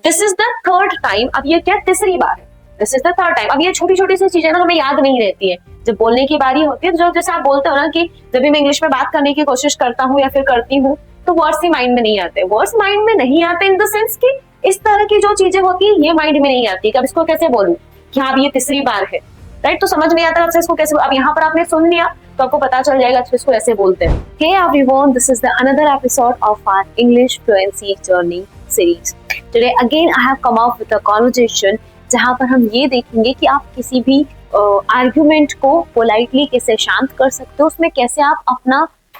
This is the third time, अब ये क्या तीसरी बार है, this is the third time. अब ये छोटी छोटी सी चीजें ना हमें याद नहीं रहती है, जब बोलने की बारी होती है तो जैसे आप बोलते हो ना कि जब भी मैं इंग्लिश में बात करने की कोशिश करता हूँ या फिर करती हूँ तो वर्ड्स ही माइंड में नहीं आते, वर्ड्स माइंड में नहीं आते इन द सेंस कि इस तरह की जो चीजें होती है ये माइंड में नहीं आती, अब इसको कैसे बोलूं कि हाँ ये तीसरी बार है, राइट। तो समझ नहीं आता अच्छा इसको कैसे, अब यहाँ पर आपने सुन लिया तो आपको पता चल जाएगा अच्छा इसको ऐसे बोलते हैं। Hey everyone, this is the another episode of our English fluency journey series. Today again I have come up with a conversation जहाँ पर हम ये देखेंगे कि आप किसी भी आर्ग्यूमेंट को पोलाइटली कैसे शांत कर सकते हो, उसमें कैसे आप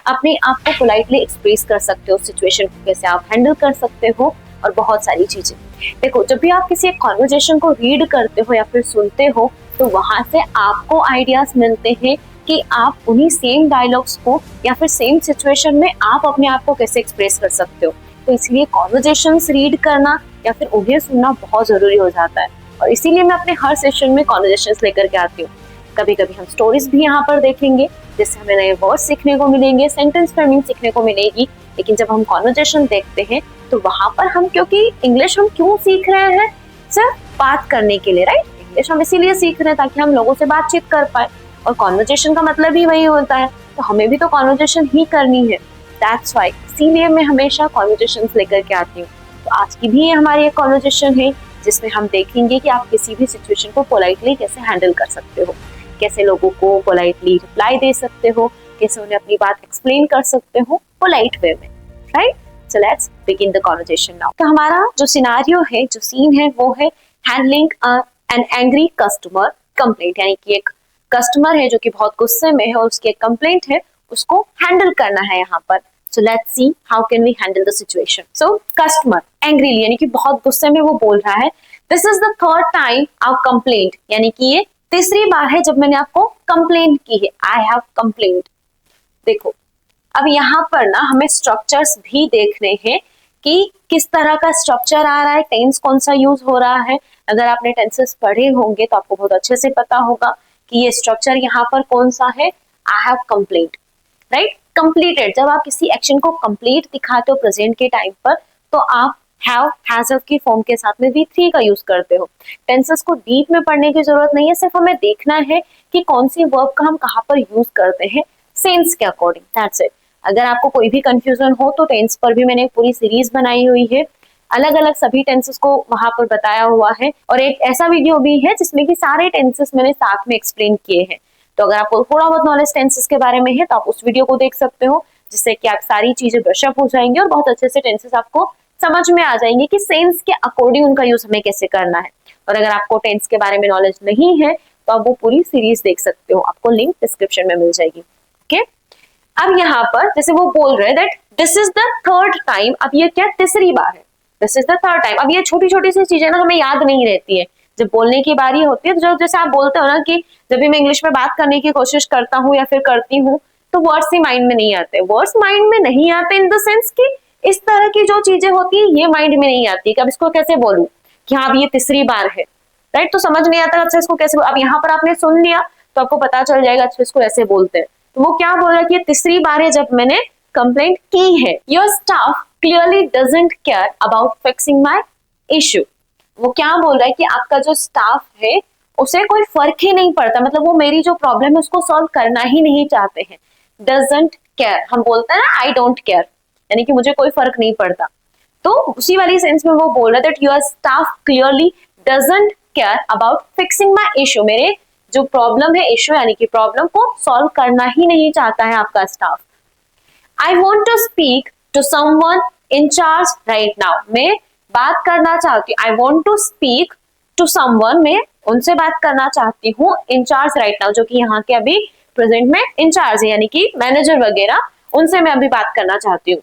अपने आप को पोलाइटली एक्सप्रेस कर सकते हो, सिचुएशन को कैसे आप हैंडल कर सकते हो और बहुत सारी चीजें। देखो जब भी आप किसी एक कॉन्वर्जेशन को रीड करते हो या फिर सुनते हो तो वहां से आपको आइडियाज मिलते हैं कि आप उन्हीं सेम डायलॉग्स को या फिर सेम सिचुएशन में आप अपने आप को कैसे एक्सप्रेस कर सकते हो। तो इसलिए कॉन्वर्जेशंस रीड करना या फिर उन्हें सुनना बहुत जरूरी हो जाता है और इसीलिए मैं अपने हर सेशन में कॉन्वर्जेशंस लेकर के आती हूँ। कभी कभी हम स्टोरीज भी यहाँ पर देखेंगे जिससे हमें नए वर्ड सीखने को मिलेंगे, सेंटेंस फ्रेमिंग सीखने को मिलेगी, लेकिन जब हम कॉन्वर्जेशन देखते हैं तो वहां पर हम, क्योंकि इंग्लिश हम क्यों सीख रहे हैं, सिर्फ बात करने के लिए, राइट। इंग्लिश हम इसीलिए सीख रहे हैं ताकि हम लोगों से बातचीत कर पाए और कॉन्वर्जेशन का मतलब ही वही होता है, तो हमें भी तो कॉन्वर्जेशन ही करनी है, दैट्स व्हाई इसीलिए मैं हमेशा कॉन्वर्जेशंस लेकर के आती हूँ। तो आज की भी हमारी एक कॉन्वर्जेशन है जिसमें हम देखेंगे कि आप किसी भी सिचुएशन को पोलाइटली कैसे हैंडल कर सकते हो, कैसे लोगों को पोलाइटली रिप्लाई दे सकते हो, कैसे उन्हें अपनी बात एक्सप्लेन कर सकते हो पोलाइट वे में, right. So let's begin the conversation now. तो हमारा जो सिनेरियो है, जो सीन है वो है handling an angry customer complaint, यानी कि एक कस्टमर है जो कि बहुत गुस्से में है और उसकी एक कंप्लेंट है, उसको हैंडल करना है यहाँ पर। So let's see how can we handle the situation. So customer angrily यानी कि बहुत गुस्से में वो बोल रहा है, this is the third time our complaint, यानी कि ये तीसरी बार है जब मैंने आपको कंप्लेंट की है, आई हैव कंप्लेंट। देखो अब यहाँ पर ना हमें स्ट्रक्चर्स भी देखने हैं कि किस तरह का स्ट्रक्चर आ रहा है, टेंस कौन सा यूज हो रहा है। अगर आपने टेंसेस पढ़े होंगे तो आपको बहुत अच्छे से पता होगा कि ये स्ट्रक्चर यहाँ पर कौन सा है, I have complete, right. Completed, जब आप किसी एक्शन को कंप्लीट दिखाते हो प्रेजेंट के टाइम पर तो आप हैव हैज हैव की फॉर्म के साथ में V3 का यूज करते हो। टेंसेस को डीप में पढ़ने की जरूरत नहीं है, सिर्फ हमें देखना है कि कौन सी वर्ब का हम कहाँ पर यूज करते हैं सेंस के अकॉर्डिंग, दैट्स इट। अगर आपको कोई भी कंफ्यूजन हो तो टेंस पर भी मैंने एक पूरी सीरीज बनाई हुई है, अलग अलग सभी टेंसेस को वहां पर बताया हुआ है और एक ऐसा वीडियो भी है जिसमें कि सारे टेंसेस मैंने साथ में एक्सप्लेन किए हैं। तो अगर आपको थोड़ा बहुत नॉलेज टेंसेस के बारे में है तो आप उस वीडियो को देख सकते हो, जिससे कि आप सारी चीजें ब्रशअप हो जाएंगे और बहुत अच्छे से टेंसेस आपको समझ में आ जाएंगे कि सेंस के अकॉर्डिंग उनका यूज हमें कैसे करना है। और अगर आपको टेंस के बारे में नॉलेज नहीं है तो आप वो पूरी सीरीज देख सकते हो, आपको लिंक डिस्क्रिप्शन में मिल जाएगी, ओके। अब यहाँ पर जैसे वो बोल रहे हैं that this is the third time, अब ये क्या तीसरी बार है, this is the third time. अब ये छोटी छोटी सी चीजें ना हमें याद नहीं रहती है, जब बोलने की बारी होती है तो जैसे आप बोलते हो ना कि जब भी मैं इंग्लिश में बात करने की कोशिश करता हूँ या फिर करती हूँ तो वर्ड्स ही माइंड में नहीं आते, वर्ड्स माइंड में नहीं आते इन द सेंस कि इस तरह की जो चीजें होती है ये माइंड में नहीं आती, अब इसको कैसे बोलूं कि हाँ अब ये तीसरी बार है, राइट। तो समझ नहीं आता अच्छा इसको कैसे, अब यहाँ पर आपने सुन लिया तो आपको पता चल जाएगा अच्छा इसको ऐसे बोलते हैं। तो वो क्या बोल रहा है कि ये तीसरी बार है जब मैंने कंप्लेंट की है। Your staff clearly doesn't care about fixing my issue. वो क्या बोल रहा है कि आपका जो स्टाफ है उसे कोई फर्क ही नहीं पड़ता, मतलब वो मेरी जो प्रॉब्लम है उसको सॉल्व करना ही नहीं चाहते हैं। डजंट केयर, हम बोलते हैं ना आई डोंट केयर, यानी कि मुझे कोई फर्क नहीं पड़ता। तो उसी वाली सेंस में वो बोल रहा है that your staff clearly doesn't care about fixing my issue, मेरे जो प्रॉब्लम है, इशू यानी कि प्रॉब्लम को सॉल्व करना ही नहीं चाहता है आपका staff. I want to speak to someone in charge right now, मैं बात करना चाहती हूँ, I want to speak to someone, मैं उनसे बात करना चाहती हूँ इन चार्ज राइट नाउ, जो कि यहाँ के अभी प्रेजेंट में इन चार्ज है, यानी कि मैनेजर वगैरह, उनसे मैं अभी बात करना चाहती हूँ।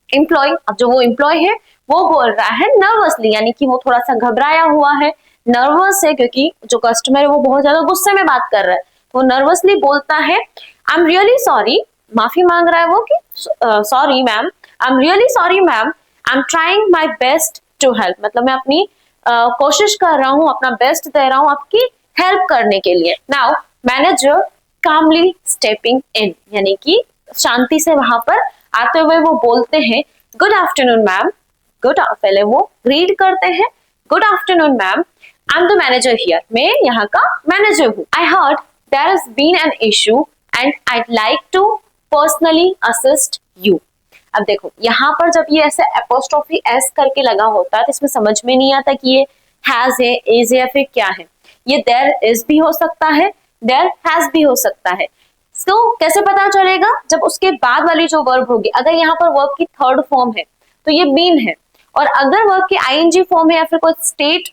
एम्प्लॉय, अब जो वो एम्प्लॉय है वो बोल रहा है नर्वसली, यानी कि वो थोड़ा सा घबराया हुआ है, नर्वस है, क्योंकि जो कस्टमर है वो बहुत ज्यादा गुस्से में बात कर रहा है, तो नर्वसली बोलता है आई एम रियली सॉरी, माफी मांग रहा है वो कि sorry ma'am, I am really sorry ma'am, I am trying my best to help, मतलब मैं अपनी कोशिश कर रहा हूँ, अपना बेस्ट दे रहा हूँ आपकी हेल्प करने के लिए। Now manager calmly stepping in, यानी कि शांति से वहां पर आते हुए वो बोलते हैं गुड आफ्टरनून मैम, गुड, पहले वो रीड करते हैं। Good afternoon ma'am, I am the manager here, मैं यहाँ का मैनेजर हूँ। I heard there has been an issue and I'd like to personally assist you. अब देखो यहाँ पर जब ये ऐसे एपोस्ट्रोफी एस करके लगा होता है तो इसमें समझ में नहीं आता कि ये हैज है, इज है या फिर क्या है। ये देयर इज भी हो सकता है, देयर हैज भी हो सकता है। तो कैसे पता चलेगा? जब उसके बाद वाली जो वर्ब होगी, अगर यहाँ पर वर्ब की थर्ड फॉर्म है तो ये बीन है, और अगर वर्ब की आईएनजी फॉर्म है या फिर कोई स्टेट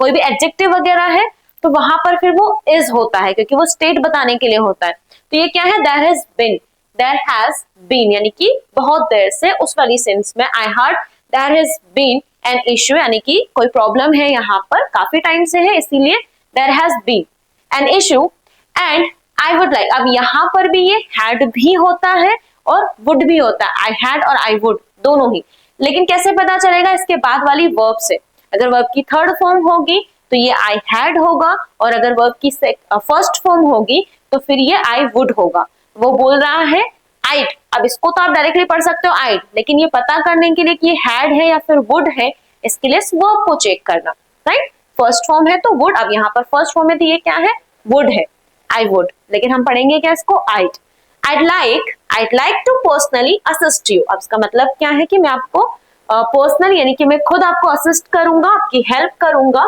कोई भी एडजेक्टिव वगैरह है तो वहां पर फिर वो इज होता है, क्योंकि वो स्टेट बताने के लिए होता है। तो ये क्या है? There has been, there has been यानी कि बहुत देर से, उस वाली सेंस में। I heard there has been an issue यानी कि कोई प्रॉब्लम है यहाँ पर, काफी टाइम से है, इसीलिए there has been an issue and I would like. अब यहाँ पर भी ये हैड भी होता है और वुड भी होता है, आई हैड और आई वुड दोनों ही। लेकिन कैसे पता चलेगा? इसके बाद वाली वर्ब से। अगर वर्ब की थर्ड फॉर्म होगी तो ये आई हैड होगा, और अगर वर्ब की फर्स्ट फॉर्म होगी तो फिर ये आई वुड होगा। वो बोल रहा है आइड। अब इसको तो आप डायरेक्टली पढ़ सकते हो आइड, लेकिन ये पता करने के लिए कि ये हैड है या फिर वुड है, इसके लिए वर्ब को चेक करना, राइट। फर्स्ट फॉर्म है तो वुड, अब यहाँ पर फर्स्ट फॉर्म है तो ये क्या है? वुड है, आई वुड। लेकिन हम पढ़ेंगे क्या इसको? आइड। I'd like to personally assist you। अब इसका मतलब क्या है कि मैं आपको पर्सनल यानी कि मैं खुद आपको असिस्ट करूंगा, आपकी हेल्प करूंगा,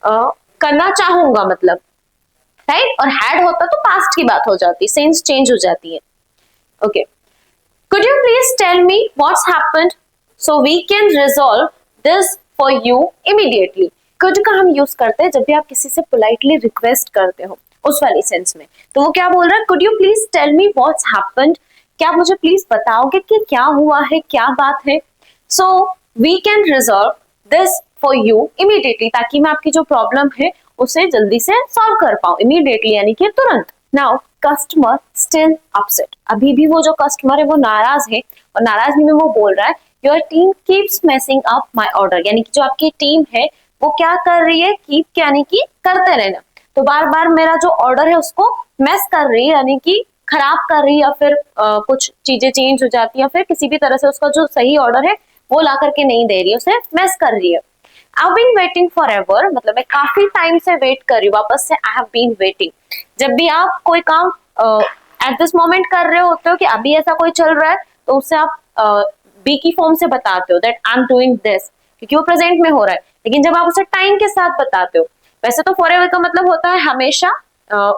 करना चाहूंगा मतलब, राइट। और हैड होता तो पास्ट की बात हो जाती, सेंस चेंज हो जाती है। Okay, could you please tell me what's happened so we can resolve this for you immediately। could का हम यूज करते हैं जब भी आप किसी से पोलाइटली रिक्वेस्ट करते हो, उस वाली सेंस में। तो वो क्या बोल रहा है? could you please tell me what's happened, क्या आप मुझे प्लीज बताओगे कि क्या हुआ है, क्या बात है। so we can resolve this for you immediately, ताकि मैं आपकी जो प्रॉब्लम है उसे जल्दी से सॉल्व कर पाऊं, immediately यानी कि तुरंत। नाउ कस्टमर स्टिल अपसेट, अभी भी वो जो कस्टमर है वो नाराज है, और नाराजगी में वो बोल रहा है your team keeps messing up my order, यानी कि जो आपकी टीम है वो क्या कर रही है? कीप यानी कि करते रहना, तो बार बार मेरा जो ऑर्डर है उसको मेस कर रही है, यानी कि खराब कर रही है, या फिर कुछ चीजें चेंज हो जाती है, या फिर किसी भी तरह से उसका जो सही ऑर्डर है वो ला करके नहीं दे रही है, उसे मेस कर रही है। I've been waiting forever, मतलब मैं काफी टाइम से वेट कर रही हूँ। वापस से I have been waiting, जब भी आप कोई काम एट दिस मोमेंट कर रहे होते हो कि अभी ऐसा कोई चल रहा है, तो उससे आप बी की फॉर्म से बताते हो that I am doing this, क्योंकि वो प्रेजेंट में हो रहा है। लेकिन जब आप उसे टाइम के साथ बताते हो, वैसे तो फॉरएवर का मतलब होता है हमेशा,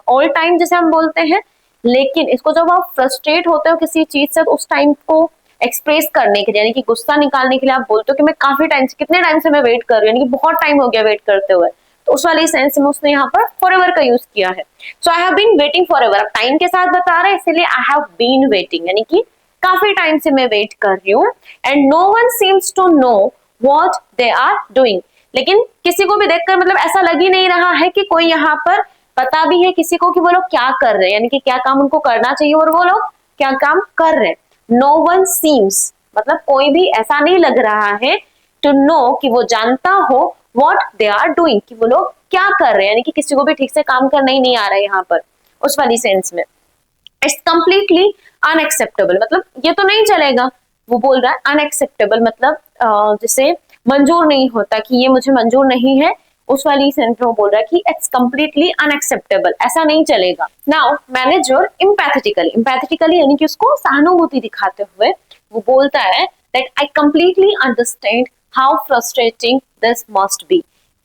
ऑल टाइम जिसे हम बोलते हैं, लेकिन इसको जब आप फ्रस्ट्रेट होते हो किसी चीज से, तो उस टाइम को एक्सप्रेस करने के लिए यानी कि गुस्सा निकालने के लिए आप बोलते हो कि मैं काफी टाइम से, कितने टाइम से मैं वेट कर रही हूँ, यानी कि बहुत टाइम हो गया वेट करते हुए, तो उस वाली सेंस में उसने यहाँ पर फॉरएवर का यूज किया है। So I have been waiting forever, अब टाइम के साथ बता रहे हैं इसलिए आई हैव बीन वेटिंग, यानी कि काफी टाइम से मैं वेट कर रही हूँ। And no one seems to know what they are doing, लेकिन किसी को भी देखकर मतलब ऐसा लग ही नहीं रहा है कि कोई यहाँ पर पता भी है किसी को कि वो लोग क्या कर रहे हैं, यानी कि क्या काम उनको करना चाहिए और वो लोग क्या काम कर रहे हैं। नो वन सीम्स मतलब कोई भी ऐसा नहीं लग रहा है टू नो कि वो जानता हो व्हाट दे आर डूइंग कि वो लोग क्या कर रहे हैं, यानी कि किसी को भी ठीक से काम करना ही नहीं आ रहा है यहाँ पर, उस वाली सेंस में। इट्स कंप्लीटली अनएक्सेप्टेबल मतलब ये तो नहीं चलेगा, वो बोल रहा है अनएक्सेप्टेबल मतलब जिसे मंजूर नहीं होता, कि ये मुझे मंजूर नहीं है, उस वाली सेंस में वो बोल रहा है कि इट्स कंप्लीटली अनएक्सेप्टेबल, ऐसा नहीं चलेगा। नाउ मैनेजर इम्पैथेटिकली यानी कि उसको सहानुभूति दिखाते हुए वो बोलता है that I completely understand how frustrating this must be,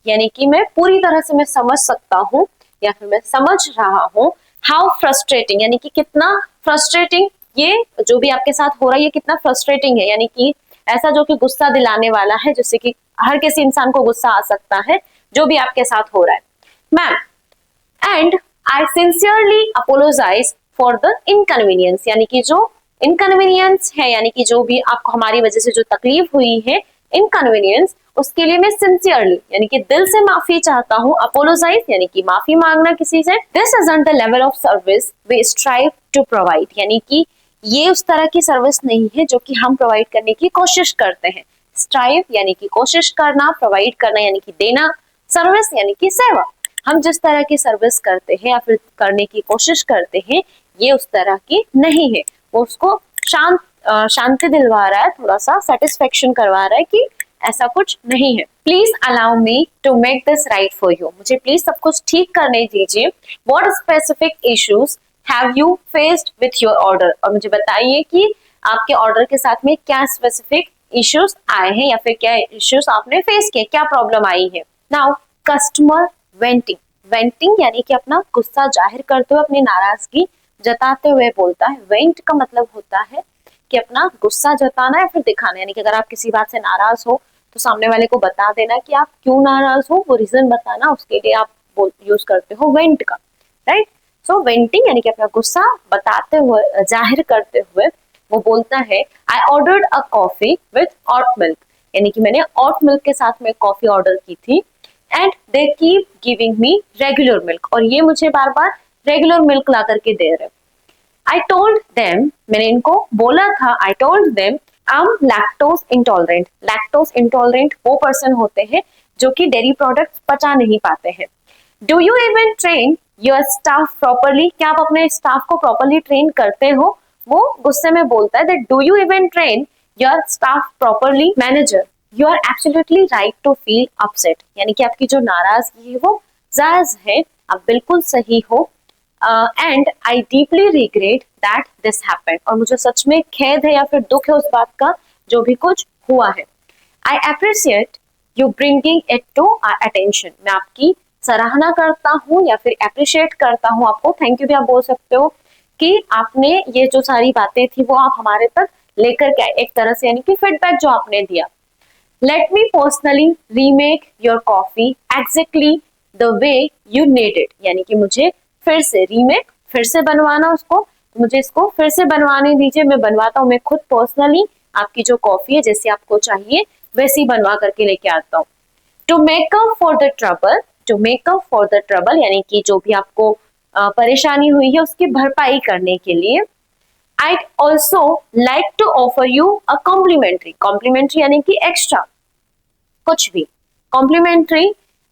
यानी कि मैं पूरी तरह से मैं समझ सकता हूँ या फिर मैं समझ रहा हूँ, हाउ फ्रस्ट्रेटिंग यानी कि कितना फ्रस्ट्रेटिंग ये जो भी आपके साथ हो रहा है ये कितना फ्रस्ट्रेटिंग है, यानी कि ऐसा जो कि गुस्सा दिलाने वाला है, जैसे कि हर किसी इंसान को गुस्सा आ सकता है जो भी आपके साथ हो रहा है। Ma'am and I sincerely apologise for the inconvenience, यानी कि जो इनकन्वीनियंस है यानी कि जो भी आपको हमारी वजह से जो तकलीफ हुई है इनकन्वीनियंस, उसके लिए मैं सिंसियरली यानी कि दिल से माफी चाहता हूँ। अपोलोजाइज यानी कि माफी मांगना किसी से। This isn't the level of service we strive to provide, यानी कि ये उस तरह की सर्विस नहीं है जो कि हम प्रोवाइड करने की कोशिश करते हैं। स्ट्राइव यानी कि कोशिश करना, प्रोवाइड करना यानी कि देना, सर्विस यानी कि सेवा। हम जिस तरह की सर्विस करते हैं या फिर करने की कोशिश करते हैं ये उस तरह की नहीं है, वो उसको शांति दिलवा रहा है, थोड़ा सा सेटिस्फेक्शन करवा रहा है कि ऐसा कुछ नहीं है। Please allow me to make this right for you, मुझे प्लीज सब कुछ ठीक करने दीजिए। What specific issues have you faced with your order, और मुझे बताइए कि आपके ऑर्डर के साथ में क्या स्पेसिफिक इश्यूज आए हैं या फिर क्या इश्यूज आपने फेस किए, क्या प्रॉब्लम आई है। नाउ कस्टमर वेंटिंग, वेंटिंग यानी कि अपना गुस्सा जाहिर करते हुए, अपनी नाराजगी जताते हुए बोलता है। वेंट का मतलब होता है कि अपना गुस्सा जताना या फिर दिखाना, यानी कि अगर आप किसी बात से नाराज हो तो सामने वाले को बता देना कि आप क्यों नाराज हो, वो रीजन बताना, उसके लिए आप यूज करते हो वेंट का, राइट। सो वेंटिंग यानी कि अपना गुस्सा बताते हुए, जाहिर करते हुए वो बोलता है I ordered a coffee without milk, यानी कि मैंने ऑट मिल्क के साथ में कॉफी ऑर्डर की थी, and they keep giving me regular milk, और ये मुझे बार बार रेगुलर मिल्क ला करके दे रहे। आई टोल्ड देम, मैंने इनको बोला था, I told them I am lactose intolerant. Lactose intolerant वो पर्सन होते हैं जो कि डेयरी प्रोडक्ट्स पचा नहीं पाते हैं। Do you even train your staff properly, क्या आप अपने स्टाफ को प्रॉपरली ट्रेन करते हो। वो गुस्से में बोलता है that do you even train your staff properly. Manager, you are absolutely right to feel upset, यानी कि आपकी जो नाराजगी है वो जायज है, आप बिल्कुल सही हो। And I deeply regret that this happened, और मुझे सच में खेद है या फिर दुख है उस बात का जो भी कुछ हुआ है। I appreciate you bringing it to our attention, मैं आपकी सराहना करता हूँ या फिर अप्रिशिएट करता हूँ, आपको थैंक यू भी आप बोल सकते हो कि आपने ये जो सारी बातें थी वो आप हमारे तक लेकर के आए, एक तरह से यानी कि फीडबैक जो आपने दिया। Let me personally remake your coffee exactly the way you need it, यानी कि मुझे फिर से रीमेक, फिर से बनवाना उसको, मुझे इसको फिर से बनवाने दीजिए, मैं बनवाता हूँ, मैं खुद पर्सनली आपकी जो कॉफी है जैसे आपको चाहिए वैसी बनवा करके लेके आता हूँ। To make up for the trouble, to make up for the trouble यानी कि जो भी आपको परेशानी हुई है उसकी भरपाई करने के लिए। I'd also like to offer you a complimentary, complimentary यानी कि एक्स्ट्रा कुछ भी, complimentary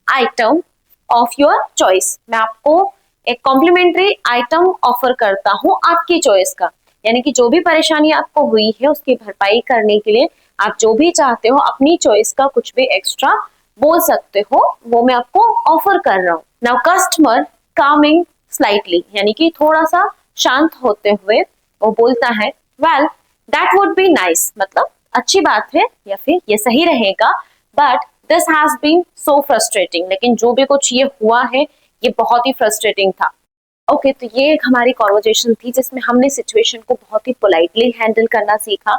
item of your choice, मैं आपको एक कॉम्प्लीमेंट्री आइटम ऑफर करता हूँ आपकी चॉइस का, यानी कि जो भी परेशानी आपको हुई है उसकी भरपाई करने के लिए आप जो भी चाहते हो अपनी चॉइस का कुछ भी एक्स्ट्रा बोल सकते हो, वो मैं आपको ऑफर कर रहा हूँ। नाउ कस्टमर कामिंग स्लाइटली, यानी कि थोड़ा सा शांत होते हुए वो बोलता है well that would be nice, मतलब अच्छी बात है या फिर ये सही रहेगा, but this has been so frustrating, लेकिन जो भी कुछ ये हुआ है ये बहुत ही फ्रस्ट्रेटिंग था। ओके, तो ये एक हमारी कॉन्वर्जेशन थी जिसमें हमने सिचुएशन को बहुत ही पोलाइटली हैंडल करना सीखा।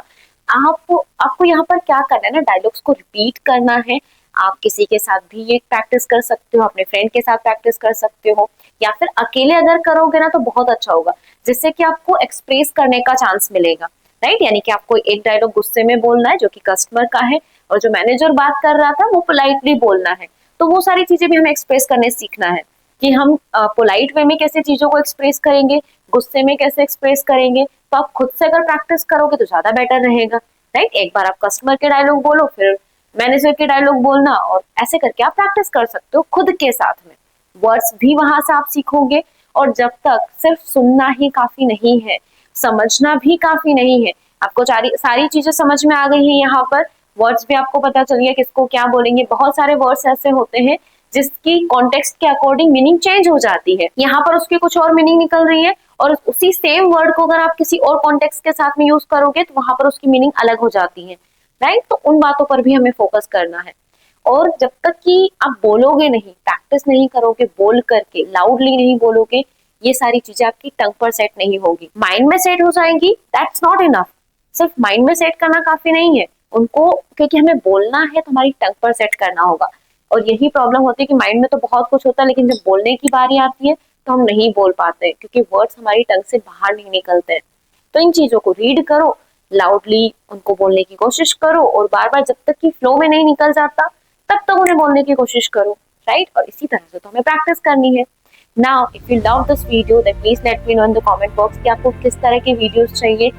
आपको यहाँ पर क्या करना है ना, डायलॉग्स को रिपीट करना है। आप किसी के साथ भी ये प्रैक्टिस कर सकते हो, अपने फ्रेंड के साथ प्रैक्टिस कर सकते हो, या फिर अकेले अगर करोगे ना तो बहुत अच्छा होगा, जिससे कि आपको एक्सप्रेस करने का चांस मिलेगा, राइट। यानी कि आपको एक डायलॉग गुस्से में बोलना है जो कि कस्टमर का है, और जो मैनेजर बात कर रहा था वो पोलाइटली बोलना है। तो वो सारी चीजें भी हमें एक्सप्रेस करने सीखना है कि हम पोलाइट वे में कैसे चीजों को एक्सप्रेस करेंगे, गुस्से में कैसे एक्सप्रेस करेंगे। तो आप खुद से अगर प्रैक्टिस करोगे तो ज्यादा बेटर रहेगा, राइट। एक बार आप कस्टमर के डायलॉग बोलो, फिर मैनेजर के डायलॉग बोलना, और ऐसे करके आप प्रैक्टिस कर सकते हो खुद के साथ में। वर्ड्स भी वहां से आप सीखोगे, और जब तक सिर्फ सुनना ही काफी नहीं है, समझना भी काफी नहीं है, आपको सारी चीजें समझ में आ गई है, यहाँ पर वर्ड्स भी आपको पता चल गया किसको क्या बोलेंगे। बहुत सारे वर्ड्स ऐसे होते हैं जिसकी कॉन्टेक्स्ट के अकॉर्डिंग मीनिंग चेंज हो जाती है, यहाँ पर उसकी कुछ और मीनिंग निकल रही है, और उसी सेम वर्ड को अगर आप किसी और कॉन्टेक्स्ट के साथ में यूज करोगे तो वहां पर उसकी मीनिंग अलग हो जाती है, राइट। तो उन बातों पर भी हमें फोकस करना है। और जब तक कि आप बोलोगे नहीं, प्रैक्टिस नहीं करोगे, बोल करके लाउडली नहीं बोलोगे, ये सारी चीजें आपकी टंग पर सेट नहीं होगी, माइंड में सेट हो जाएंगी। दैट्स नॉट इनफ, सिर्फ माइंड में सेट करना काफी नहीं है उनको, क्योंकि हमें बोलना है तो हमारी टंग पर सेट करना होगा। और यही प्रॉब्लम होती है कि माइंड में तो बहुत कुछ होता है, लेकिन जब बोलने की बारी आती है तो हम नहीं बोल पाते, क्योंकि वर्ड्स हमारी टंग से बाहर नहीं निकलते हैं। तो इन चीजों को रीड करो, लाउडली उनको बोलने की कोशिश करो, और बार बार जब तक कि फ्लो में नहीं निकल जाता तब तक उन्हें बोलने की कोशिश करो, राइट। और इसी तरह से तो हमें प्रैक्टिस करनी है। Now if you love this video then please let me know in the comment box कि आपको किस तरह के वीडियोस चाहिए।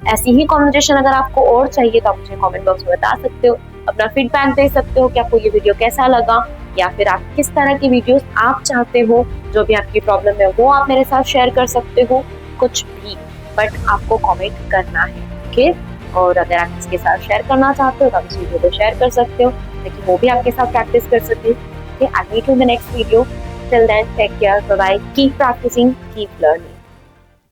ऐसी ही कॉन्वर्सेशन अगर आपको और चाहिए तो आप मुझे कमेंट बॉक्स में बता सकते हो, अपना फीडबैक दे सकते हो कि आपको ये वीडियो कैसा लगा, या फिर आप किस तरह की वीडियोस आप चाहते हो, जो भी आपकी प्रॉब्लम है वो आप मेरे साथ शेयर कर सकते हो, कुछ भी, बट आपको कमेंट करना है। ओके। और अगर आप इसके साथ शेयर करना चाहते हो तो आप इस वीडियो को शेयर कर सकते हो ताकि वो भी आपके साथ प्रैक्टिस कर सके। Okay, I meet you in the next video. Till then take care, bye bye, keep practising, keep learning.